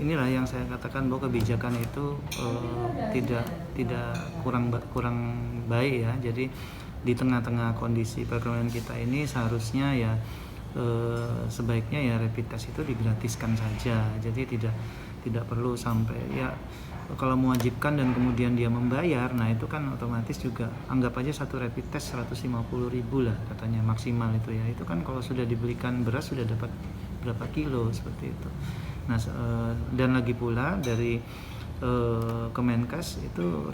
inilah yang saya katakan bahwa kebijakan itu tidak kurang baik ya. Jadi di tengah-tengah kondisi perekonomian kita ini seharusnya ya sebaiknya ya rapid test itu digratiskan saja. Jadi tidak perlu sampai ya kalau mewajibkan dan kemudian dia membayar, nah itu kan otomatis juga anggap aja satu rapid test 150.000 lah katanya maksimal itu ya. Itu kan kalau sudah dibelikan beras sudah dapat berapa kilo seperti itu. Nah dan lagi pula dari Kemenkes itu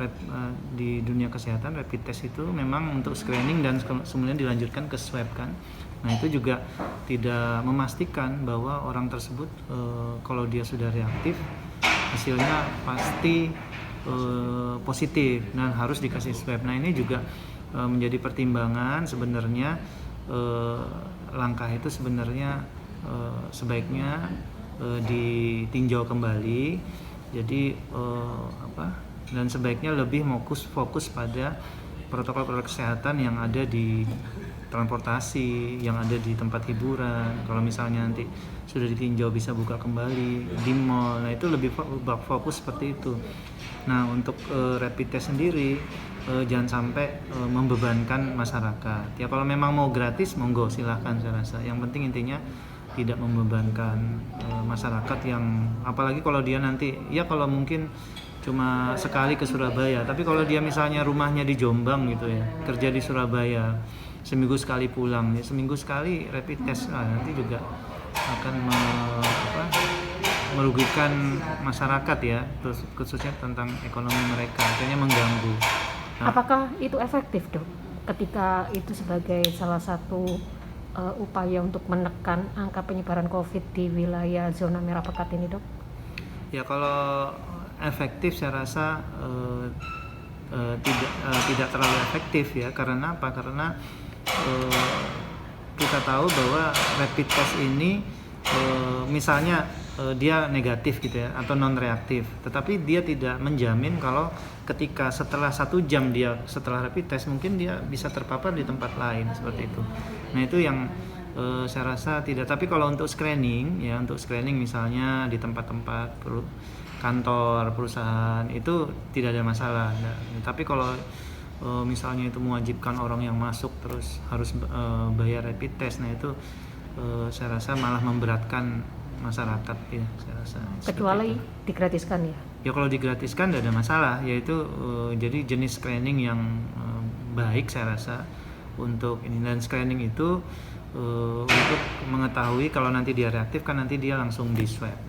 di dunia kesehatan rapid test itu memang untuk screening dan kemudian dilanjutkan ke swab kan. Nah itu juga tidak memastikan bahwa orang tersebut kalau dia sudah reaktif hasilnya pasti positif dan harus dikasih swab. Nah ini juga menjadi pertimbangan sebenarnya langkah itu sebenarnya sebaiknya ditinjau kembali. Jadi dan sebaiknya lebih fokus pada protokol kesehatan yang ada di transportasi, yang ada di tempat hiburan. Kalau misalnya nanti sudah ditinjau bisa buka kembali di mall, nah itu lebih fokus seperti itu. Nah untuk rapid test sendiri jangan sampai membebankan masyarakat. Ya kalau memang mau gratis monggo silahkan saya rasa. Yang penting intinya tidak membebankan masyarakat yang apalagi kalau dia nanti ya kalau mungkin cuma sekali ke Surabaya, tapi kalau dia misalnya rumahnya di Jombang gitu ya, kerja di Surabaya, seminggu sekali pulang ya, seminggu sekali rapid test, nanti juga akan merugikan masyarakat ya, terus khususnya tentang ekonomi mereka, akhirnya mengganggu. Apakah itu efektif dok? Ketika itu sebagai salah satu upaya untuk menekan angka penyebaran COVID di wilayah zona merah pekat ini dok? Ya kalau efektif saya rasa tidak terlalu efektif ya. Karena apa? Karena kita tahu bahwa rapid test ini misalnya dia negatif gitu ya atau non reaktif, tetapi dia tidak menjamin kalau ketika setelah 1 jam dia setelah rapid test mungkin dia bisa terpapar di tempat lain seperti itu. Nah itu yang saya rasa tidak. Tapi kalau untuk screening ya, untuk screening misalnya di tempat-tempat kantor perusahaan itu tidak ada masalah. Nah, tapi kalau misalnya itu mewajibkan orang yang masuk terus harus bayar rapid test, nah itu saya rasa malah memberatkan masyarakat ya, saya rasa. Kecuali digratiskan ya? Ya kalau digratiskan tidak ada masalah, yaitu jadi jenis screening yang baik saya rasa untuk ini. Dan screening itu untuk mengetahui kalau nanti dia reaktif kan nanti dia langsung di swab.